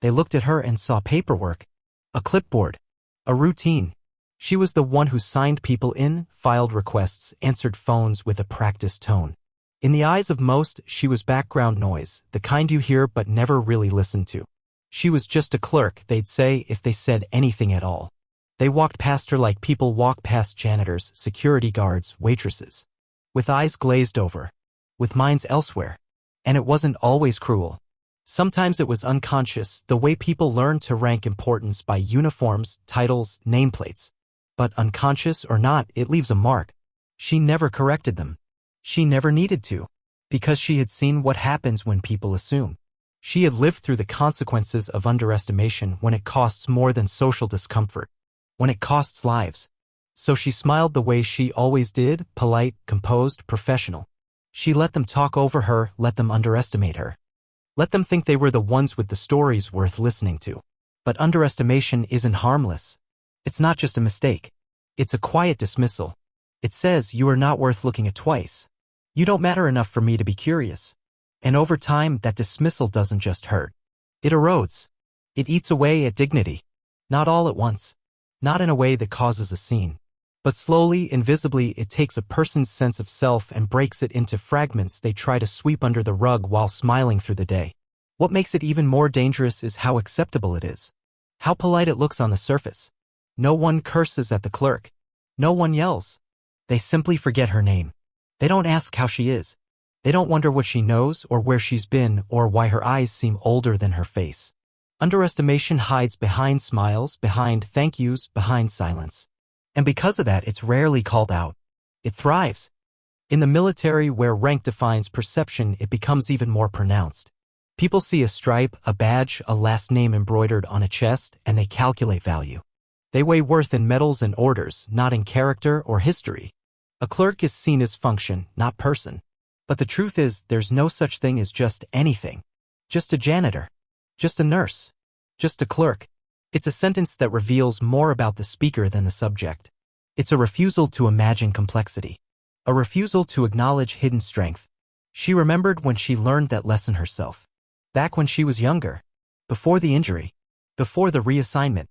They looked at her and saw paperwork, a clipboard, a routine. She was the one who signed people in, filed requests, answered phones with a practiced tone. In the eyes of most, she was background noise, the kind you hear but never really listen to. She was just a clerk, they'd say, if they said anything at all. They walked past her like people walk past janitors, security guards, waitresses. With eyes glazed over. With minds elsewhere. And it wasn't always cruel. Sometimes it was unconscious, the way people learn to rank importance by uniforms, titles, nameplates. But unconscious or not, it leaves a mark. She never corrected them. She never needed to. Because she had seen what happens when people assume. She had lived through the consequences of underestimation when it costs more than social discomfort. When it costs lives. So she smiled the way she always did, polite, composed, professional. She let them talk over her, let them underestimate her. Let them think they were the ones with the stories worth listening to. But underestimation isn't harmless. It's not just a mistake. It's a quiet dismissal. It says you are not worth looking at twice. You don't matter enough for me to be curious. And over time, that dismissal doesn't just hurt. It erodes. It eats away at dignity. Not all at once. Not in a way that causes a scene. But slowly, invisibly, it takes a person's sense of self and breaks it into fragments they try to sweep under the rug while smiling through the day. What makes it even more dangerous is how acceptable it is. How polite it looks on the surface. No one curses at the clerk. No one yells. They simply forget her name. They don't ask how she is. They don't wonder what she knows or where she's been or why her eyes seem older than her face. Underestimation hides behind smiles, behind thank yous, behind silence. And because of that, it's rarely called out. It thrives. In the military, where rank defines perception, it becomes even more pronounced. People see a stripe, a badge, a last name embroidered on a chest, and they calculate value. They weigh worth in medals and orders, not in character or history. A clerk is seen as function, not person. But the truth is, there's no such thing as just anything. Just a janitor. Just a nurse. Just a clerk. It's a sentence that reveals more about the speaker than the subject. It's a refusal to imagine complexity. A refusal to acknowledge hidden strength. She remembered when she learned that lesson herself. Back when she was younger. Before the injury. Before the reassignment.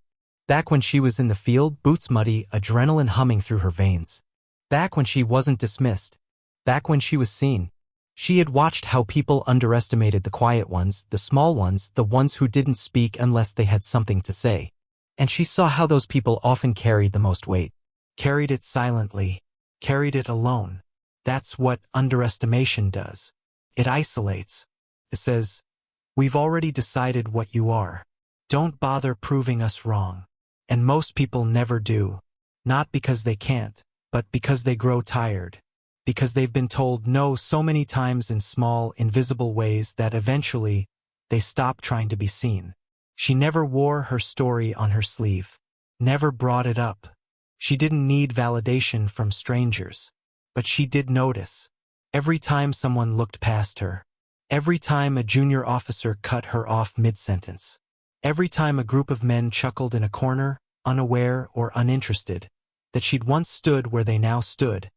Back when she was in the field, boots muddy, adrenaline humming through her veins. Back when she wasn't dismissed. Back when she was seen. She had watched how people underestimated the quiet ones, the small ones, the ones who didn't speak unless they had something to say. And she saw how those people often carried the most weight. Carried it silently. Carried it alone. That's what underestimation does. It isolates. It says, we've already decided what you are. Don't bother proving us wrong. And most people never do. Not because they can't, but because they grow tired. Because they've been told no so many times in small, invisible ways that eventually they stop trying to be seen. She never wore her story on her sleeve. Never brought it up. She didn't need validation from strangers. But she did notice. Every time someone looked past her. Every time a junior officer cut her off mid-sentence. Every time a group of men chuckled in a corner, unaware or uninterested, that she'd once stood where they now stood,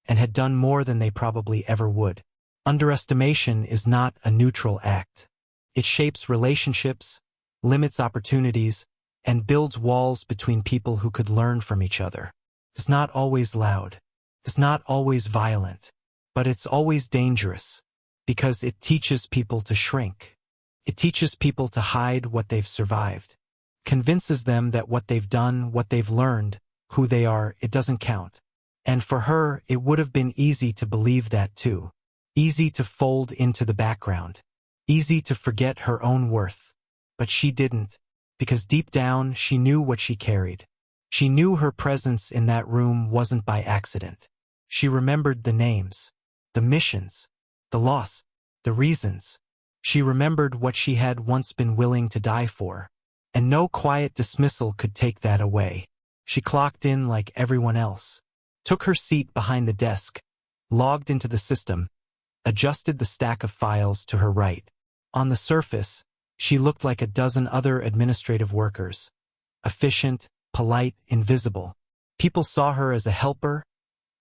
and had done more than they probably ever would. Underestimation is not a neutral act. It shapes relationships, limits opportunities, and builds walls between people who could learn from each other. It's not always loud. It's not always violent. But it's always dangerous. Because it teaches people to shrink. It teaches people to hide what they've survived. Convinces them that what they've done, what they've learned, who they are, it doesn't count. And for her, it would have been easy to believe that too. Easy to fold into the background. Easy to forget her own worth. But she didn't. Because deep down, she knew what she carried. She knew her presence in that room wasn't by accident. She remembered the names, the missions, the loss, the reasons. She remembered what she had once been willing to die for. And no quiet dismissal could take that away. She clocked in like everyone else. Took her seat behind the desk, logged into the system, adjusted the stack of files to her right. On the surface, she looked like a dozen other administrative workers. Efficient, polite, invisible. People saw her as a helper,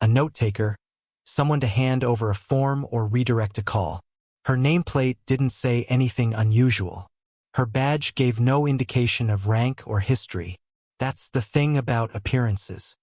a note-taker, someone to hand over a form or redirect a call. Her nameplate didn't say anything unusual. Her badge gave no indication of rank or history. That's the thing about appearances.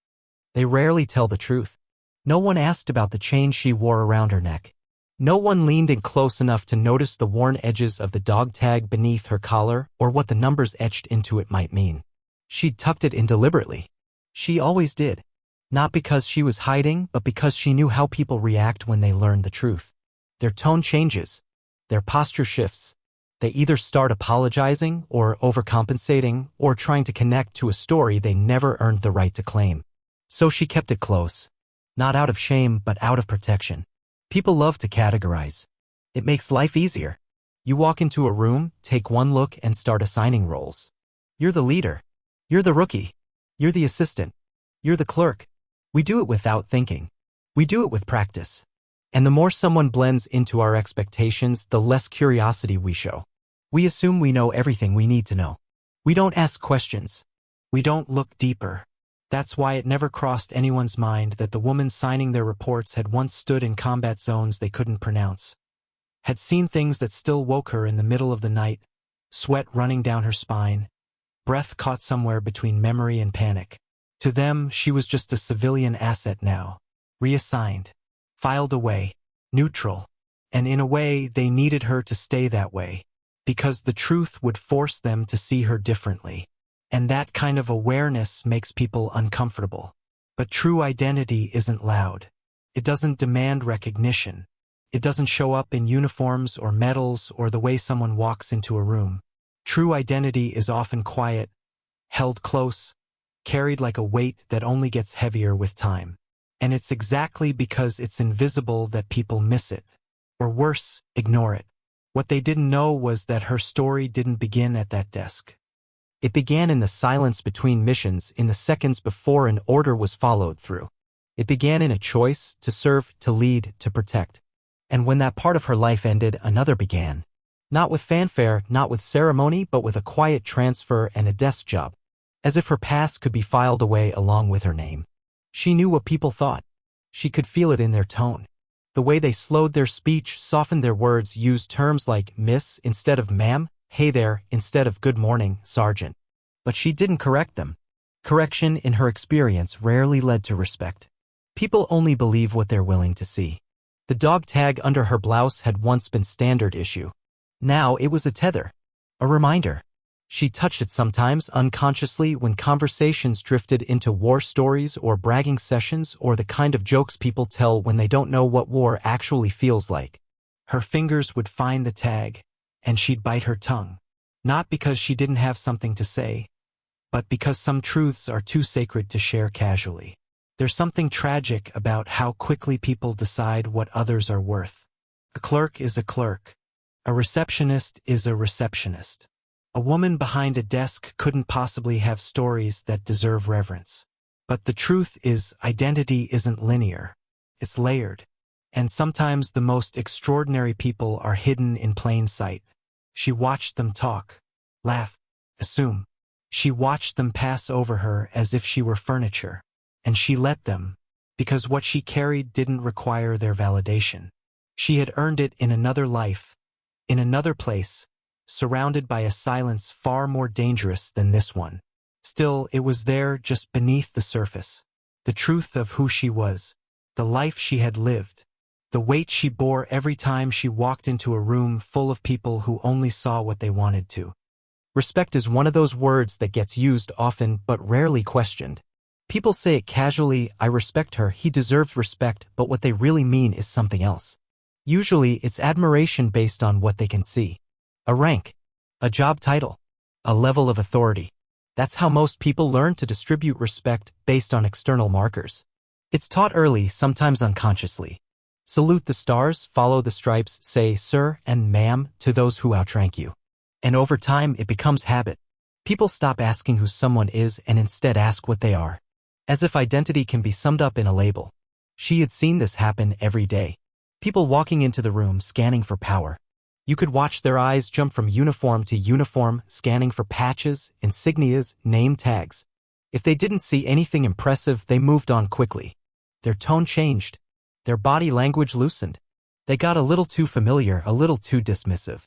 They rarely tell the truth. No one asked about the chain she wore around her neck. No one leaned in close enough to notice the worn edges of the dog tag beneath her collar or what the numbers etched into it might mean. She'd tucked it in deliberately. She always did. Not because she was hiding, but because she knew how people react when they learn the truth. Their tone changes. Their posture shifts. They either start apologizing or overcompensating or trying to connect to a story they never earned the right to claim. So she kept it close. Not out of shame, but out of protection. People love to categorize. It makes life easier. You walk into a room, take one look, and start assigning roles. You're the leader. You're the rookie. You're the assistant. You're the clerk. We do it without thinking. We do it with practice. And the more someone blends into our expectations, the less curiosity we show. We assume we know everything we need to know. We don't ask questions. We don't look deeper. That's why it never crossed anyone's mind that the woman signing their reports had once stood in combat zones they couldn't pronounce. Had seen things that still woke her in the middle of the night, sweat running down her spine, breath caught somewhere between memory and panic. To them, she was just a civilian asset now, reassigned, filed away, neutral, and in a way they needed her to stay that way, because the truth would force them to see her differently. And that kind of awareness makes people uncomfortable. But true identity isn't loud. It doesn't demand recognition. It doesn't show up in uniforms or medals or the way someone walks into a room. True identity is often quiet, held close, carried like a weight that only gets heavier with time. And it's exactly because it's invisible that people miss it. Or worse, ignore it. What they didn't know was that her story didn't begin at that desk. It began in the silence between missions, in the seconds before an order was followed through. It began in a choice to serve, to lead, to protect. And when that part of her life ended, another began. Not with fanfare, not with ceremony, but with a quiet transfer and a desk job. As if her past could be filed away along with her name. She knew what people thought. She could feel it in their tone. The way they slowed their speech, softened their words, used terms like miss instead of ma'am, hey there instead of good morning, sergeant. But she didn't correct them. Correction, in her experience, rarely led to respect. People only believe what they're willing to see. The dog tag under her blouse had once been standard issue. Now it was a tether. A reminder. She touched it sometimes unconsciously when conversations drifted into war stories or bragging sessions or the kind of jokes people tell when they don't know what war actually feels like. Her fingers would find the tag, and she'd bite her tongue. Not because she didn't have something to say, but because some truths are too sacred to share casually. There's something tragic about how quickly people decide what others are worth. A clerk is a clerk. A receptionist is a receptionist. A woman behind a desk couldn't possibly have stories that deserve reverence. But the truth is, identity isn't linear. It's layered. And sometimes the most extraordinary people are hidden in plain sight. She watched them talk, laugh, assume. She watched them pass over her as if she were furniture. And she let them, because what she carried didn't require their validation. She had earned it in another life, in another place, surrounded by a silence far more dangerous than this one. Still, it was there just beneath the surface. The truth of who she was, the life she had lived, the weight she bore every time she walked into a room full of people who only saw what they wanted to. Respect is one of those words that gets used often but rarely questioned. People say it casually, I respect her, he deserves respect, but what they really mean is something else. Usually, it's admiration based on what they can see. A rank, a job title, a level of authority. That's how most people learn to distribute respect based on external markers. It's taught early, sometimes unconsciously. Salute the stars, follow the stripes, say sir and ma'am to those who outrank you. And over time, it becomes habit. People stop asking who someone is and instead ask what they are. As if identity can be summed up in a label. She had seen this happen every day. People walking into the room scanning for power. You could watch their eyes jump from uniform to uniform, scanning for patches, insignias, name tags. If they didn't see anything impressive, they moved on quickly. Their tone changed. Their body language loosened. They got a little too familiar, a little too dismissive.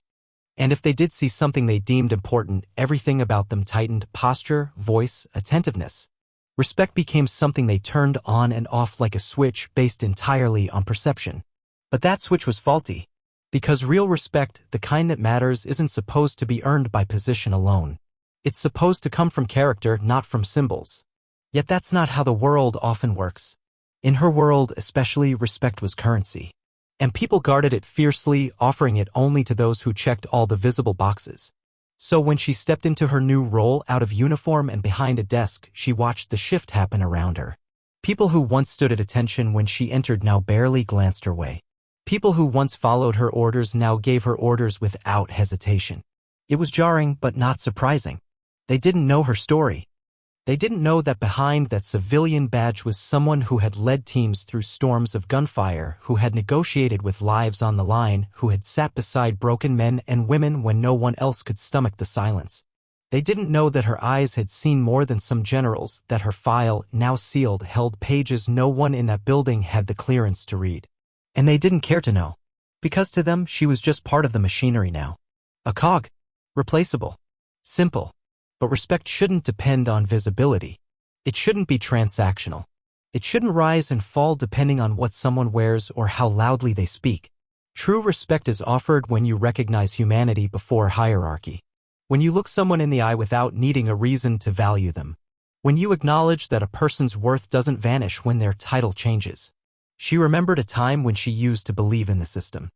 And if they did see something they deemed important, everything about them tightened: posture, voice, attentiveness. Respect became something they turned on and off like a switch based entirely on perception. But that switch was faulty. Because real respect, the kind that matters, isn't supposed to be earned by position alone. It's supposed to come from character, not from symbols. Yet that's not how the world often works. In her world especially, respect was currency. And people guarded it fiercely, offering it only to those who checked all the visible boxes. So when she stepped into her new role, out of uniform and behind a desk, she watched the shift happen around her. People who once stood at attention when she entered now barely glanced her way. People who once followed her orders now gave her orders without hesitation. It was jarring, but not surprising. They didn't know her story. They didn't know that behind that civilian badge was someone who had led teams through storms of gunfire, who had negotiated with lives on the line, who had sat beside broken men and women when no one else could stomach the silence. They didn't know that her eyes had seen more than some generals, that her file, now sealed, held pages no one in that building had the clearance to read. And they didn't care to know. Because to them, she was just part of the machinery now. A cog. Replaceable. Simple. But respect shouldn't depend on visibility. It shouldn't be transactional. It shouldn't rise and fall depending on what someone wears or how loudly they speak. True respect is offered when you recognize humanity before hierarchy. When you look someone in the eye without needing a reason to value them. When you acknowledge that a person's worth doesn't vanish when their title changes. She remembered a time when she used to believe in the system.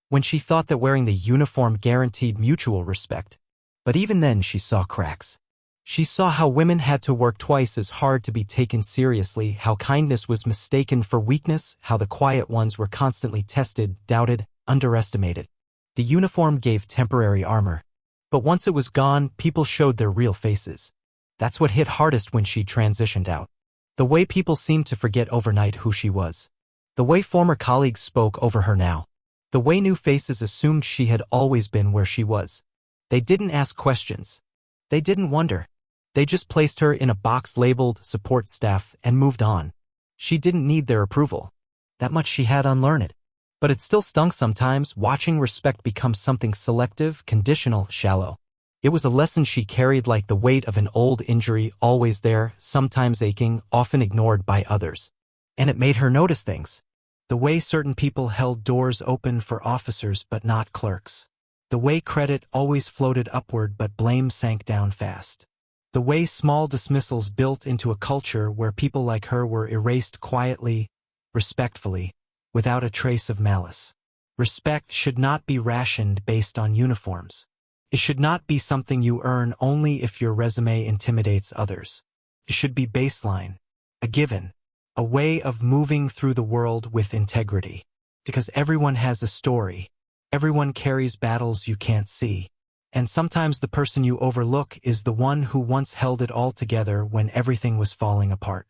When she thought that wearing the uniform guaranteed mutual respect. But even then she saw cracks. She saw how women had to work twice as hard to be taken seriously, how kindness was mistaken for weakness, how the quiet ones were constantly tested, doubted, underestimated. The uniform gave temporary armor. But once it was gone, people showed their real faces. That's what hit hardest when she transitioned out. The way people seemed to forget overnight who she was. The way former colleagues spoke over her now. The way new faces assumed she had always been where she was. They didn't ask questions. They didn't wonder. They just placed her in a box labeled support staff and moved on. She didn't need their approval. That much she had unlearned. But it still stung sometimes, watching respect become something selective, conditional, shallow. It was a lesson she carried like the weight of an old injury, always there, sometimes aching, often ignored by others. And it made her notice things. The way certain people held doors open for officers but not clerks. The way credit always floated upward but blame sank down fast. The way small dismissals built into a culture where people like her were erased quietly, respectfully, without a trace of malice. Respect should not be rationed based on uniforms. It should not be something you earn only if your resume intimidates others. It should be baseline, a given, a way of moving through the world with integrity. Because everyone has a story. Everyone carries battles you can't see. And sometimes the person you overlook is the one who once held it all together when everything was falling apart.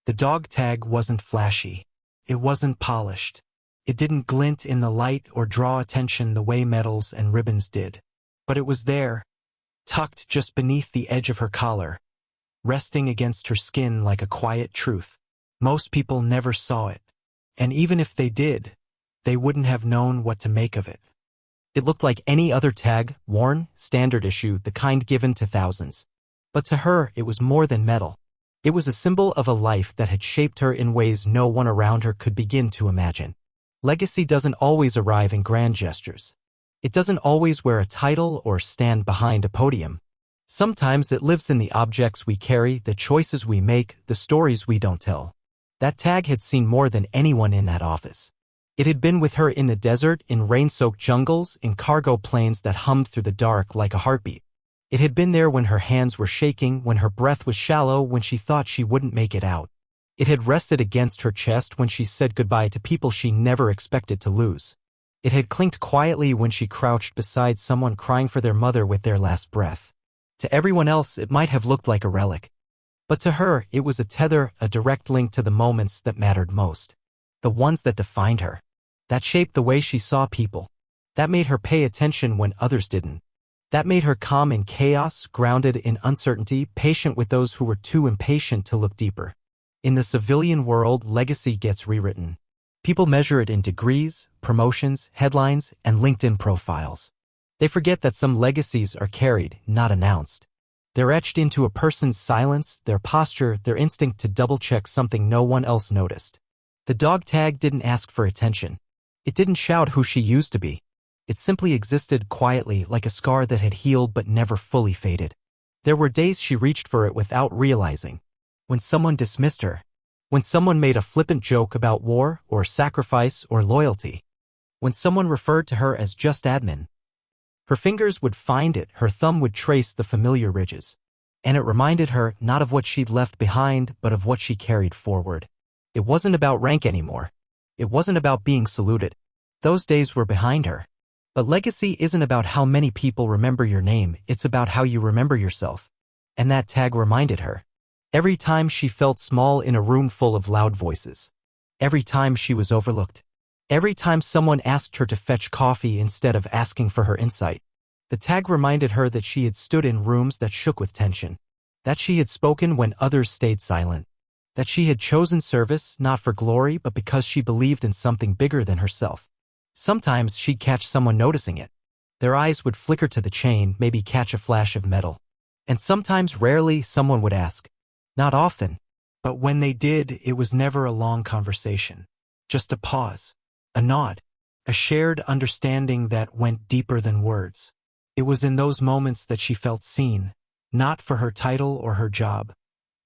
The dog tag wasn't flashy. It wasn't polished. It didn't glint in the light or draw attention the way medals and ribbons did. But it was there, tucked just beneath the edge of her collar, resting against her skin like a quiet truth. Most people never saw it. And even if they did, they wouldn't have known what to make of it. It looked like any other tag, worn, standard issue, the kind given to thousands. But to her, it was more than metal. It was a symbol of a life that had shaped her in ways no one around her could begin to imagine. Legacy doesn't always arrive in grand gestures. It doesn't always wear a title or stand behind a podium. Sometimes it lives in the objects we carry, the choices we make, the stories we don't tell. That tag had seen more than anyone in that office. It had been with her in the desert, in rain-soaked jungles, in cargo planes that hummed through the dark like a heartbeat. It had been there when her hands were shaking, when her breath was shallow, when she thought she wouldn't make it out. It had rested against her chest when she said goodbye to people she never expected to lose. It had clinked quietly when she crouched beside someone crying for their mother with their last breath. To everyone else, it might have looked like a relic. But to her, it was a tether, a direct link to the moments that mattered most. The ones that defined her. That shaped the way she saw people. That made her pay attention when others didn't. That made her calm in chaos, grounded in uncertainty, patient with those who were too impatient to look deeper. In the civilian world, legacy gets rewritten. People measure it in degrees, promotions, headlines, and LinkedIn profiles. They forget that some legacies are carried, not announced. They're etched into a person's silence, their posture, their instinct to double-check something no one else noticed. The dog tag didn't ask for attention. It didn't shout who she used to be. It simply existed quietly like a scar that had healed but never fully faded. There were days she reached for it without realizing. When someone dismissed her. When someone made a flippant joke about war or sacrifice or loyalty. When someone referred to her as just admin. Her fingers would find it, her thumb would trace the familiar ridges. And it reminded her not of what she'd left behind, but of what she carried forward. It wasn't about rank anymore. It wasn't about being saluted. Those days were behind her. But legacy isn't about how many people remember your name, it's about how you remember yourself. And that tag reminded her. Every time she felt small in a room full of loud voices. Every time she was overlooked. Every time someone asked her to fetch coffee instead of asking for her insight. The tag reminded her that she had stood in rooms that shook with tension. That she had spoken when others stayed silent. That she had chosen service not for glory but because she believed in something bigger than herself. Sometimes she'd catch someone noticing it. Their eyes would flicker to the chain, maybe catch a flash of metal. And sometimes, rarely, someone would ask. Not often. But when they did, it was never a long conversation. Just a pause. A nod. A shared understanding that went deeper than words. It was in those moments that she felt seen. Not for her title or her job,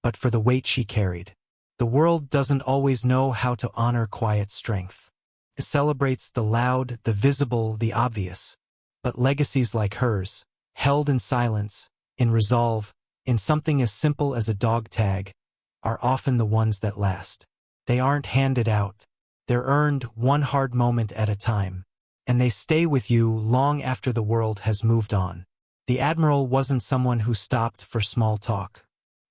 but for the weight she carried. The world doesn't always know how to honor quiet strength. It celebrates the loud, the visible, the obvious. But legacies like hers, held in silence, in resolve, in something as simple as a dog tag, are often the ones that last. They aren't handed out. They're earned one hard moment at a time. And they stay with you long after the world has moved on. The Admiral wasn't someone who stopped for small talk.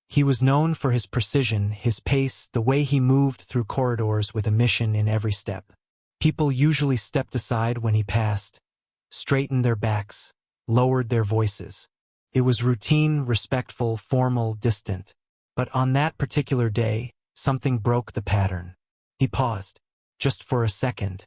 He was known for his precision, his pace, the way he moved through corridors with a mission in every step. People usually stepped aside when he passed, straightened their backs, lowered their voices. It was routine, respectful, formal, distant. But on that particular day, something broke the pattern. He paused, just for a second.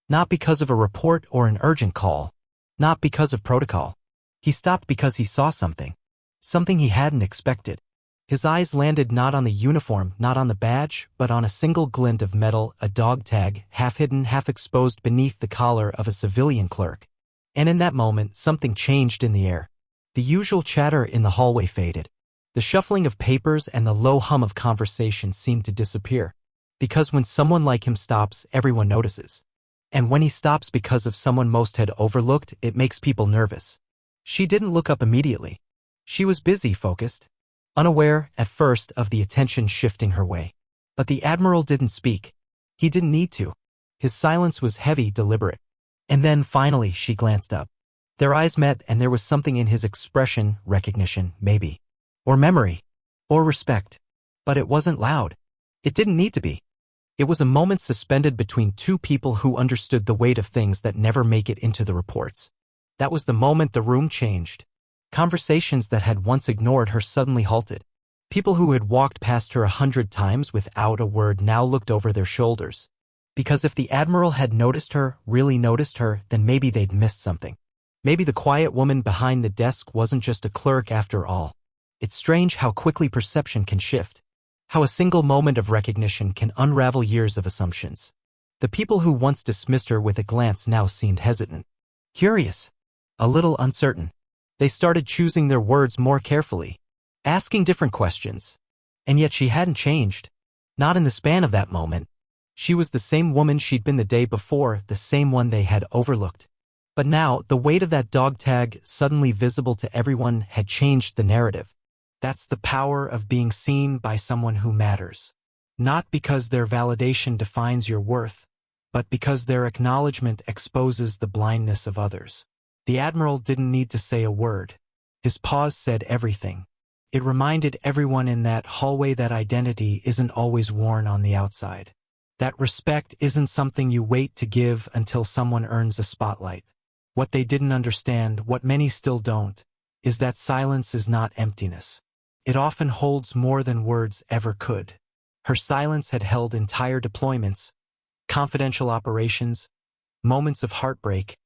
Not because of a report or an urgent call. Not because of protocol. He stopped because he saw something. Something he hadn't expected. His eyes landed not on the uniform, not on the badge, but on a single glint of metal, a dog tag, half hidden, half exposed beneath the collar of a civilian clerk. And in that moment, something changed in the air. The usual chatter in the hallway faded. The shuffling of papers and the low hum of conversation seemed to disappear. Because when someone like him stops, everyone notices. And when he stops because of someone most had overlooked, it makes people nervous. She didn't look up immediately. She was busy, focused. Unaware, at first, of the attention shifting her way. But the Admiral didn't speak. He didn't need to. His silence was heavy, deliberate. And then, finally, she glanced up. Their eyes met, and there was something in his expression, recognition, maybe. Or memory. Or respect. But it wasn't loud. It didn't need to be. It was a moment suspended between two people who understood the weight of things that never make it into the reports. That was the moment the room changed. Conversations that had once ignored her suddenly halted. People who had walked past her 100 times without a word now looked over their shoulders. Because if the Admiral had noticed her, really noticed her, then maybe they'd missed something. Maybe the quiet woman behind the desk wasn't just a clerk after all. It's strange how quickly perception can shift. How a single moment of recognition can unravel years of assumptions. The people who once dismissed her with a glance now seemed hesitant. Curious. A little uncertain. They started choosing their words more carefully, asking different questions. And yet she hadn't changed. Not in the span of that moment. She was the same woman she'd been the day before, the same one they had overlooked. But now, the weight of that dog tag, suddenly visible to everyone, had changed the narrative. That's the power of being seen by someone who matters. Not because their validation defines your worth, but because their acknowledgement exposes the blindness of others. The Admiral didn't need to say a word. His pause said everything. It reminded everyone in that hallway that identity isn't always worn on the outside. That respect isn't something you wait to give until someone earns a spotlight. What they didn't understand, what many still don't, is that silence is not emptiness. It often holds more than words ever could. Her silence had held entire deployments, confidential operations, moments of heartbreak,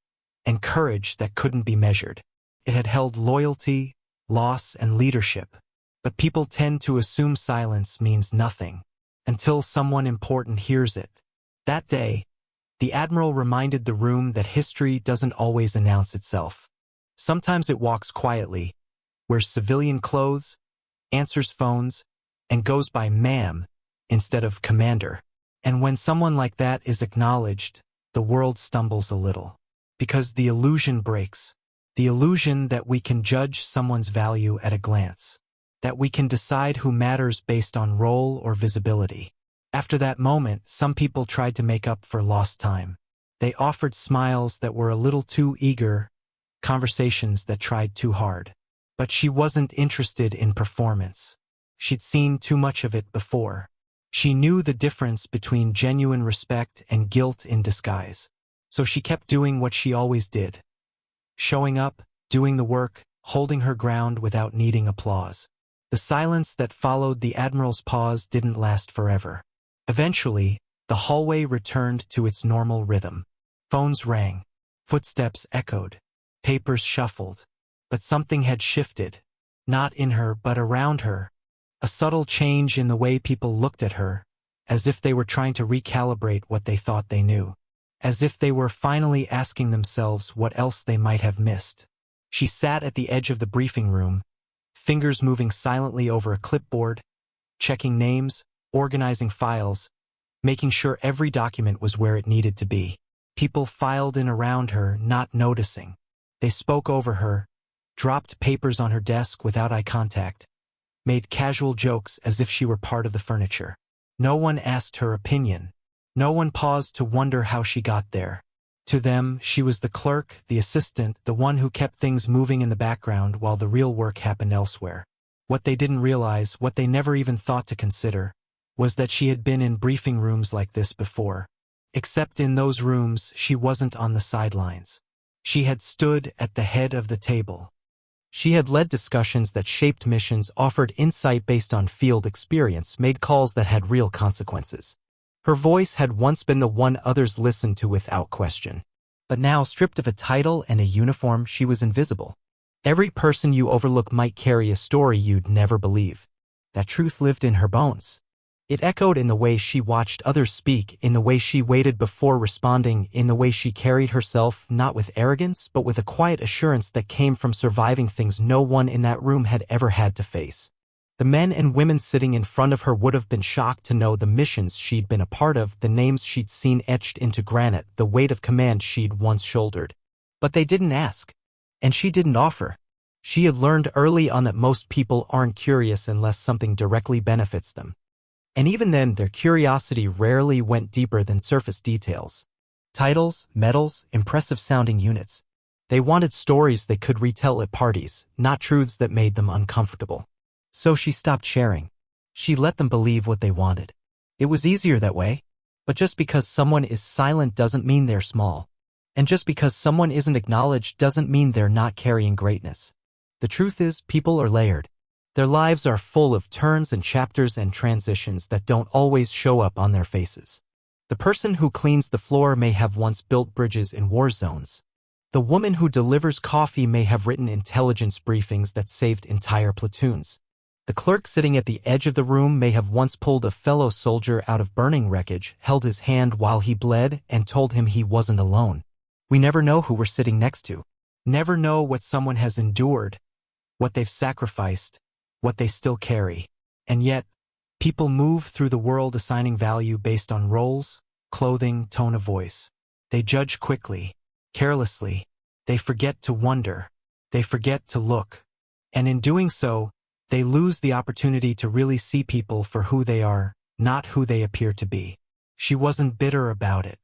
and courage that couldn't be measured. It had held loyalty, loss, and leadership. But people tend to assume silence means nothing, until someone important hears it. That day, the Admiral reminded the room that history doesn't always announce itself. Sometimes it walks quietly, wears civilian clothes, answers phones, and goes by ma'am instead of commander. And when someone like that is acknowledged, the world stumbles a little. Because the illusion breaks. The illusion that we can judge someone's value at a glance. That we can decide who matters based on role or visibility. After that moment, some people tried to make up for lost time. They offered smiles that were a little too eager, conversations that tried too hard. But she wasn't interested in performance. She'd seen too much of it before. She knew the difference between genuine respect and guilt in disguise. So she kept doing what she always did. Showing up, doing the work, holding her ground without needing applause. The silence that followed the Admiral's pause didn't last forever. Eventually, the hallway returned to its normal rhythm. Phones rang. Footsteps echoed. Papers shuffled. But something had shifted. Not in her, but around her. A subtle change in the way people looked at her, as if they were trying to recalibrate what they thought they knew. As if they were finally asking themselves what else they might have missed. She sat at the edge of the briefing room, fingers moving silently over a clipboard, checking names, organizing files, making sure every document was where it needed to be. People filed in around her, not noticing. They spoke over her, dropped papers on her desk without eye contact, made casual jokes as if she were part of the furniture. No one asked her opinion. No one paused to wonder how she got there. To them, she was the clerk, the assistant, the one who kept things moving in the background while the real work happened elsewhere. What they didn't realize, what they never even thought to consider, was that she had been in briefing rooms like this before. Except in those rooms, she wasn't on the sidelines. She had stood at the head of the table. She had led discussions that shaped missions, offered insight based on field experience, made calls that had real consequences. Her voice had once been the one others listened to without question. But now, stripped of a title and a uniform, she was invisible. Every person you overlook might carry a story you'd never believe. That truth lived in her bones. It echoed in the way she watched others speak, in the way she waited before responding, in the way she carried herself, not with arrogance, but with a quiet assurance that came from surviving things no one in that room had ever had to face. The men and women sitting in front of her would have been shocked to know the missions she'd been a part of, the names she'd seen etched into granite, the weight of command she'd once shouldered. But they didn't ask. And she didn't offer. She had learned early on that most people aren't curious unless something directly benefits them. And even then, their curiosity rarely went deeper than surface details. Titles, medals, impressive-sounding units. They wanted stories they could retell at parties, not truths that made them uncomfortable. So she stopped sharing. She let them believe what they wanted. It was easier that way. But just because someone is silent doesn't mean they're small. And just because someone isn't acknowledged doesn't mean they're not carrying greatness. The truth is, people are layered. Their lives are full of turns and chapters and transitions that don't always show up on their faces. The person who cleans the floor may have once built bridges in war zones. The woman who delivers coffee may have written intelligence briefings that saved entire platoons. The clerk sitting at the edge of the room may have once pulled a fellow soldier out of burning wreckage, held his hand while he bled, and told him he wasn't alone. We never know who we're sitting next to. Never know what someone has endured, what they've sacrificed, what they still carry. And yet, people move through the world assigning value based on roles, clothing, tone of voice. They judge quickly, carelessly. They forget to wonder. They forget to look. And in doing so, they lose the opportunity to really see people for who they are, not who they appear to be. She wasn't bitter about it.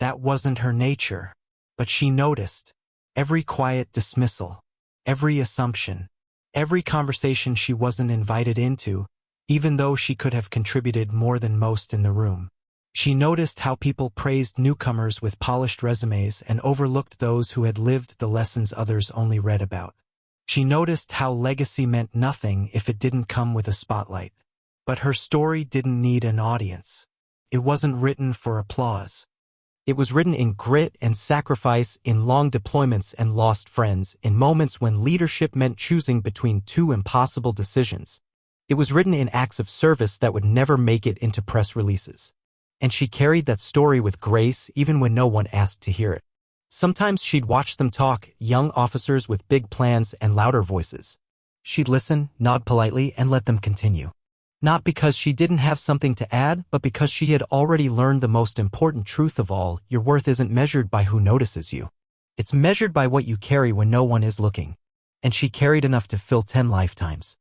That wasn't her nature. But she noticed every quiet dismissal, every assumption, every conversation she wasn't invited into, even though she could have contributed more than most in the room. She noticed how people praised newcomers with polished resumes and overlooked those who had lived the lessons others only read about. She noticed how legacy meant nothing if it didn't come with a spotlight. But her story didn't need an audience. It wasn't written for applause. It was written in grit and sacrifice, in long deployments and lost friends, in moments when leadership meant choosing between two impossible decisions. It was written in acts of service that would never make it into press releases. And she carried that story with grace even when no one asked to hear it. Sometimes she'd watch them talk, young officers with big plans and louder voices. She'd listen, nod politely, and let them continue. Not because she didn't have something to add, but because she had already learned the most important truth of all: your worth isn't measured by who notices you. It's measured by what you carry when no one is looking. And she carried enough to fill 10 lifetimes.